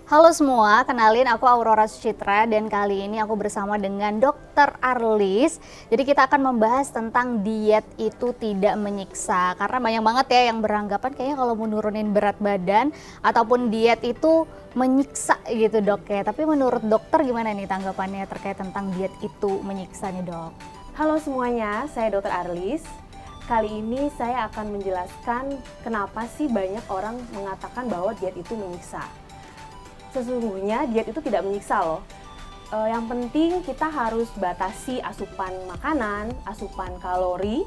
Halo semua, kenalin aku Aurora Sucitra dan kali ini aku bersama dengan Dr. Arlis. Jadi kita akan membahas tentang diet itu tidak menyiksa. Karena banyak banget ya yang beranggapan kayaknya kalau menurunin berat badan ataupun diet itu menyiksa gitu dok ya. Tapi menurut dokter gimana nih tanggapannya terkait tentang diet itu menyiksa nih dok? Halo semuanya, saya Dr. Arlis. Kali ini saya akan menjelaskan kenapa sih banyak orang mengatakan bahwa diet itu menyiksa. Sesungguhnya diet itu tidak menyiksa loh. Yang penting kita harus batasi asupan makanan, asupan kalori,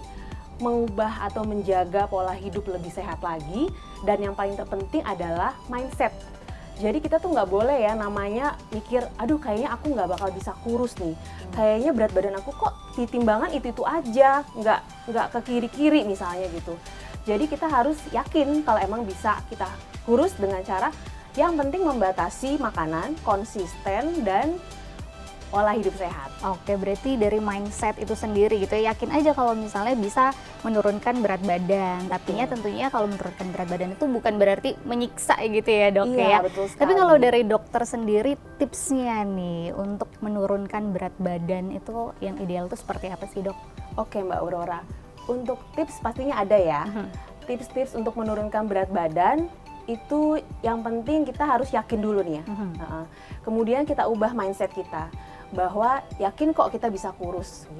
mengubah atau menjaga pola hidup lebih sehat lagi, dan yang paling terpenting adalah mindset. Jadi kita tuh nggak boleh ya namanya mikir, aduh kayaknya aku nggak bakal bisa kurus nih, kayaknya berat badan aku kok di timbangan itu aja, nggak ke kiri-kiri misalnya gitu. Jadi kita harus yakin kalau emang bisa kita kurus dengan cara yang penting membatasi makanan, konsisten, dan pola hidup sehat. Oke, berarti dari mindset itu sendiri gitu ya, yakin aja kalau misalnya bisa menurunkan berat badan. Tapi tentunya kalau menurunkan berat badan itu bukan berarti menyiksa gitu ya dok ya. Betul sekali. Tapi kalau dari dokter sendiri tipsnya nih untuk menurunkan berat badan itu yang ideal itu seperti apa sih dok? Oke Mbak Aurora, untuk tips pastinya ada ya. Tips-tips untuk menurunkan berat badan itu yang penting kita harus yakin dulu nih ya. Kemudian kita ubah mindset kita bahwa yakin kok kita bisa kurus.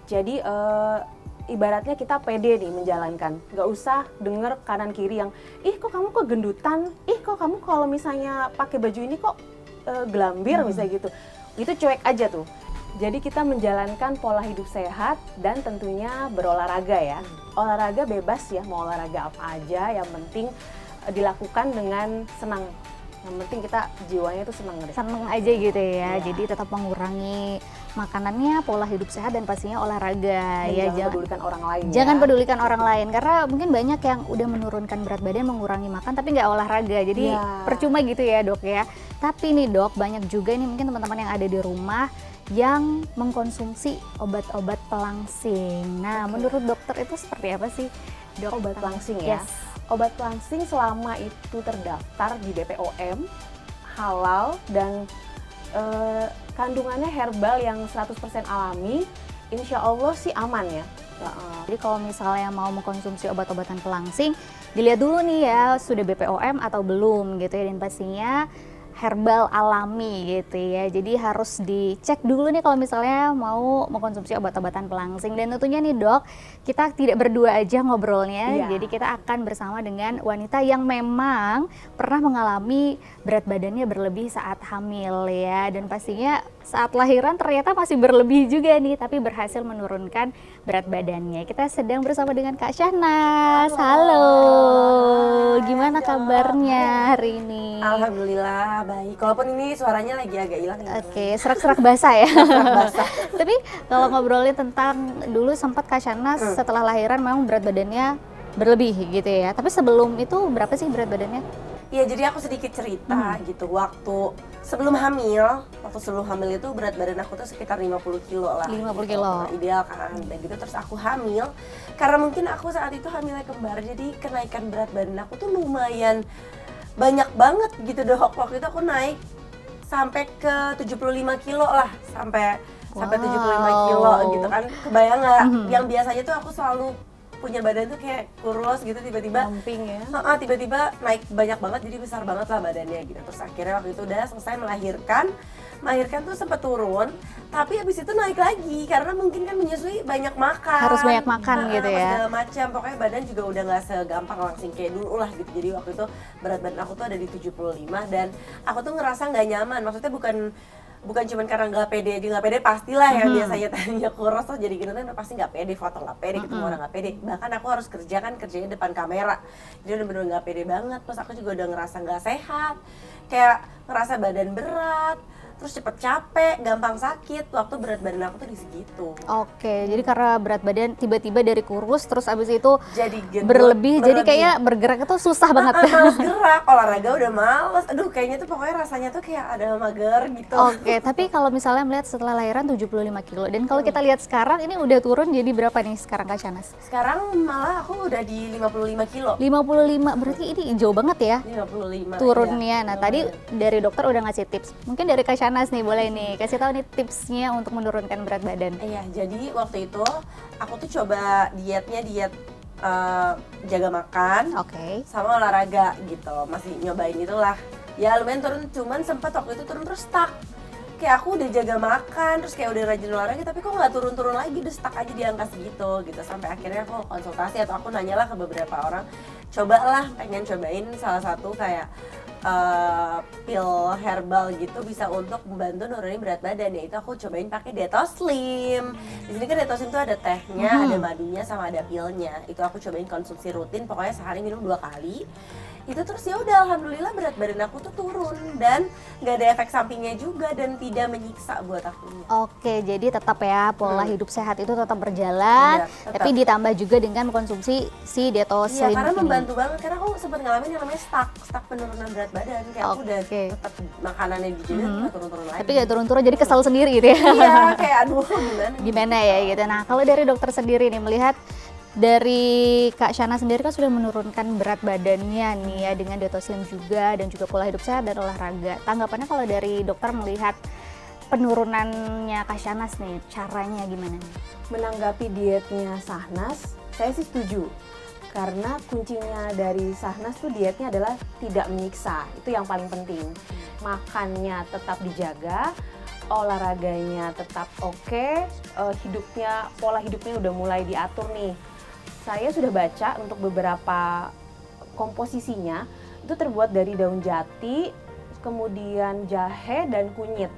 Jadi ibaratnya kita pede nih menjalankan, nggak usah denger kanan kiri yang ih kok kamu kok gendutan, ih kok kamu kalau misalnya pakai baju ini kok gelambir misalnya gitu. Itu cuek aja tuh. Jadi kita menjalankan pola hidup sehat dan tentunya berolahraga ya. Olahraga bebas ya, mau olahraga apa aja, yang penting dilakukan dengan senang. Yang penting kita jiwanya itu senang deh. Seneng aja gitu ya. Iya. Jadi tetap mengurangi makanannya, pola hidup sehat dan pastinya olahraga. Dan Ya jangan pedulikan orang lain. Jangan ya. pedulikan orang lain karena mungkin banyak yang udah menurunkan berat badan, mengurangi makan tapi nggak olahraga. Jadi percuma gitu ya dok ya. Tapi nih dok, banyak juga nih mungkin teman-teman yang ada di rumah yang mengkonsumsi obat-obat pelangsing. Nah, menurut dokter itu seperti apa sih dok? Obat pelangsing ya. Yes. Obat pelangsing selama itu terdaftar di BPOM, halal, dan kandungannya herbal yang 100% alami, insya Allah sih aman ya. Jadi kalau misalnya mau mengkonsumsi obat-obatan pelangsing, dilihat dulu nih ya sudah BPOM atau belum gitu ya, dan pastinya herbal alami gitu ya. Jadi harus dicek dulu nih kalau misalnya mau mengkonsumsi obat-obatan pelangsing. Dan tentunya nih dok, kita tidak berdua aja ngobrolnya. Jadi kita akan bersama dengan wanita yang memang pernah mengalami berat badannya berlebih saat hamil ya. Dan pastinya saat lahiran ternyata masih berlebih juga nih, tapi berhasil menurunkan berat badannya. Kita sedang bersama dengan Kak Syahnas. Halo. Gimana kabarnya hari ini? Alhamdulillah baik. Walaupun ini suaranya lagi agak hilang. Oke, serak-serak basah ya. Basah. Tapi kalau ngobrolin tentang dulu sempat Kak Syahnas setelah lahiran memang berat badannya berlebih gitu ya. Tapi sebelum itu berapa sih berat badannya? Iya, jadi aku sedikit cerita gitu. Waktu sebelum hamil itu berat badan aku tuh sekitar 50 kilo lah. 50 gitu. kilo. Nah, ideal kan. Dan gitu terus aku hamil. Karena mungkin aku saat itu hamilnya kembar, jadi kenaikan berat badan aku tuh lumayan banyak banget gitu dok. Waktu itu aku naik sampai ke 75 kilo lah, sampai 75 kilo gitu kan. Kebayang nggak? Yang biasanya tuh aku selalu punya badan tuh kayak kurus gitu, tiba-tiba Ramping ya. tiba-tiba naik banyak banget, jadi besar banget lah badannya gitu. Terus akhirnya waktu itu udah selesai melahirkan tuh sempat turun, tapi habis itu naik lagi karena mungkin kan menyusui banyak makan, Harus banyak makan gitu ya. segala macam. Pokoknya badan juga udah nggak segampang langsing kayak dulu lah gitu. Jadi waktu itu berat badan aku tuh ada di 75 dan aku tuh ngerasa nggak nyaman. Maksudnya bukan cuma karena nggak pede pastilah ya, biasanya tadinya kurus tuh jadi gitu kan pasti nggak pede, foto nggak pede, ketemu orang nggak pede, bahkan aku harus kerjanya depan kamera, jadi udah bener nggak pede banget. Terus aku juga udah ngerasa nggak sehat, kayak ngerasa badan berat, terus cepet capek, gampang sakit waktu berat badan aku tuh di segitu. Oke, jadi karena berat badan tiba-tiba dari kurus terus abis itu Jadi gendut, berlebih, jadi kayak bergerak itu susah banget. males gerak, olahraga udah males. Aduh, kayaknya tuh pokoknya rasanya tuh kayak ada mager gitu. Oke, tapi kalau misalnya melihat setelah lahiran 75 kilo, dan kalau kita lihat sekarang ini udah turun jadi berapa nih sekarang Kak Shanas? Sekarang malah aku udah di 55 kilo. 55, berarti ini jauh banget ya 55 turunnya. iya. Nah tadi dari dokter udah ngasih tips, mungkin dari Kak Shanas nih boleh nih kasih tahu nih tipsnya untuk menurunkan berat badan. Iya, jadi waktu itu aku tuh coba diet jaga makan Oke. sama olahraga gitu. Masih nyobain itulah. Ya lumayan turun, cuman sempat waktu itu turun terus stuck. Kayak aku udah jaga makan, terus kayak udah rajin olahraga, tapi kok nggak turun-turun lagi, udah stuck aja di angka segitu gitu. Sampai akhirnya aku konsultasi atau aku nanyalah ke beberapa orang, cobalah pengen cobain salah satu kayak pil herbal gitu bisa untuk membantu nurunin berat badan, yaitu aku cobain pakai Detoslim. Di sini kan Detoslim tuh ada tehnya, ada madunya, sama ada pilnya. Itu aku cobain konsumsi rutin, pokoknya sehari minum 2 kali. Itu terus ya udah alhamdulillah berat badan aku tuh turun dan nggak ada efek sampingnya juga dan tidak menyiksa buat aku. Oke, jadi tetap ya pola hidup sehat itu tetap berjalan, Benar, tetap. tapi ditambah juga dengan mengkonsumsi si Detoslim Iya, karena ini. membantu banget, karena aku sempat ngalamin yang namanya stuck penurunan berat badan. Kayak aku udah Oke. tetap makanannya dijaga, nggak turun-turun lagi. Tapi gak turun-turun, jadi kesal sendiri gitu ya. Iya, kayak aduh gimana Gimana ya gitu. Nah kalau dari dokter sendiri nih melihat dari Kak Shana sendiri kan sudah menurunkan berat badannya nih ya dengan Detoslim juga dan juga pola hidup sehat dan olahraga. Tanggapannya kalau dari dokter melihat penurunannya Kak Shanas nih, caranya gimana nih? Menanggapi dietnya Sahnas, saya sih setuju. Karena kuncinya dari Sahnas tuh dietnya adalah tidak menyiksa, itu yang paling penting. Makannya tetap dijaga, olahraganya tetap oke, pola hidupnya udah mulai diatur nih. Saya sudah baca untuk beberapa komposisinya, itu terbuat dari daun jati, kemudian jahe dan kunyit.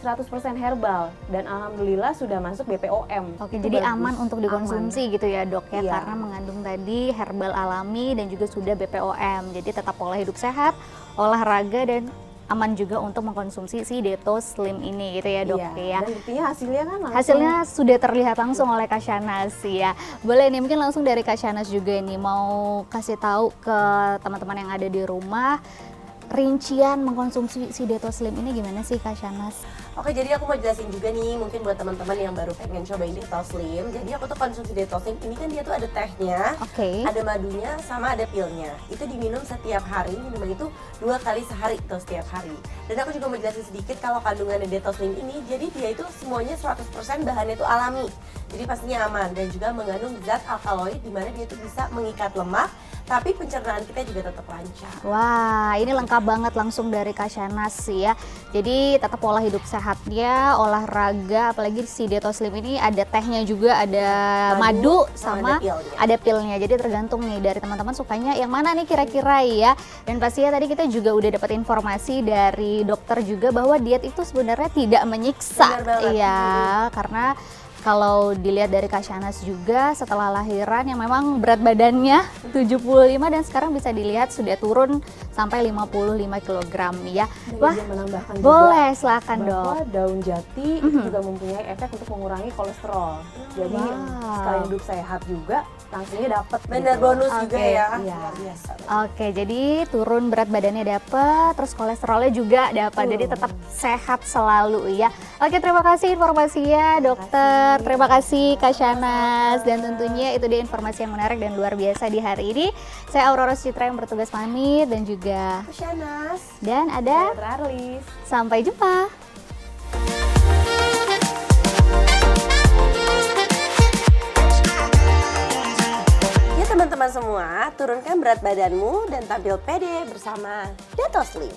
100% herbal dan alhamdulillah sudah masuk BPOM. Oke, Itu jadi bagus, aman untuk dikonsumsi gitu ya dok ya, Iya. karena mengandung tadi herbal alami dan juga sudah BPOM. Jadi tetap pola hidup sehat, olahraga dan aman juga untuk mengkonsumsi si Detoslim ini gitu ya dok Iya, ya. dan buktinya hasilnya kan langsung. Hasilnya sudah terlihat langsung oleh Kak Shanas ya. Boleh nih mungkin langsung dari Kak Shanas juga nih mau kasih tahu ke teman-teman yang ada di rumah rincian mengkonsumsi si Detoslim ini gimana sih Kak Shanas? Oke, jadi aku mau jelasin juga nih mungkin buat teman-teman yang baru pengen cobain Detoslim. Jadi aku tuh konsumsi Detoslim ini kan dia tuh ada tehnya, Oke. ada madunya, sama ada pilnya. Itu diminum setiap hari, minuman itu 2 kali sehari tuh setiap hari. Dan aku juga mau jelasin sedikit kalau kandungan Detoslim ini, jadi dia itu semuanya 100% bahannya itu alami. Jadi pastinya aman dan juga mengandung zat alkaloid di mana dia itu bisa mengikat lemak, tapi pencernaan kita juga tetap lancar. Wah, ini lengkap banget langsung dari Kak Shanas sih ya. Jadi tetap pola hidup sehatnya, olahraga, apalagi si Detoslim ini ada tehnya juga, ada madu sama ada pilnya. Jadi tergantung nih dari teman-teman sukanya yang mana nih kira-kira ya. Dan pastinya tadi kita juga udah dapat informasi dari dokter juga bahwa diet itu sebenarnya tidak menyiksa. Benar banget. Iya, karena kalau dilihat dari Kak Shanas juga setelah lahiran yang memang berat badannya 75 dan sekarang bisa dilihat sudah turun sampai 55 kg ya. Dan Wah, izin menambahkan boleh juga silakan dok. bahwa daun jati itu juga mempunyai efek untuk mengurangi kolesterol. Jadi Wow. sekalian hidup sehat juga, langsungnya dapat. Bener, gitu. bonus juga Oke, ya. iya. Luar biasa. Oke, jadi turun berat badannya dapat, terus kolesterolnya juga dapat. Jadi tetap sehat selalu ya. Oke, terima kasih informasinya dokter. Terima kasih Kak Shanas dan tentunya itu dia informasi yang menarik dan luar biasa di hari ini. Saya Aurora Citra yang bertugas pamit dan juga Aku Shanas. dan ada Dokter Arlis. sampai jumpa. Ya teman-teman semua, turunkan berat badanmu dan tampil pede bersama Detoslim.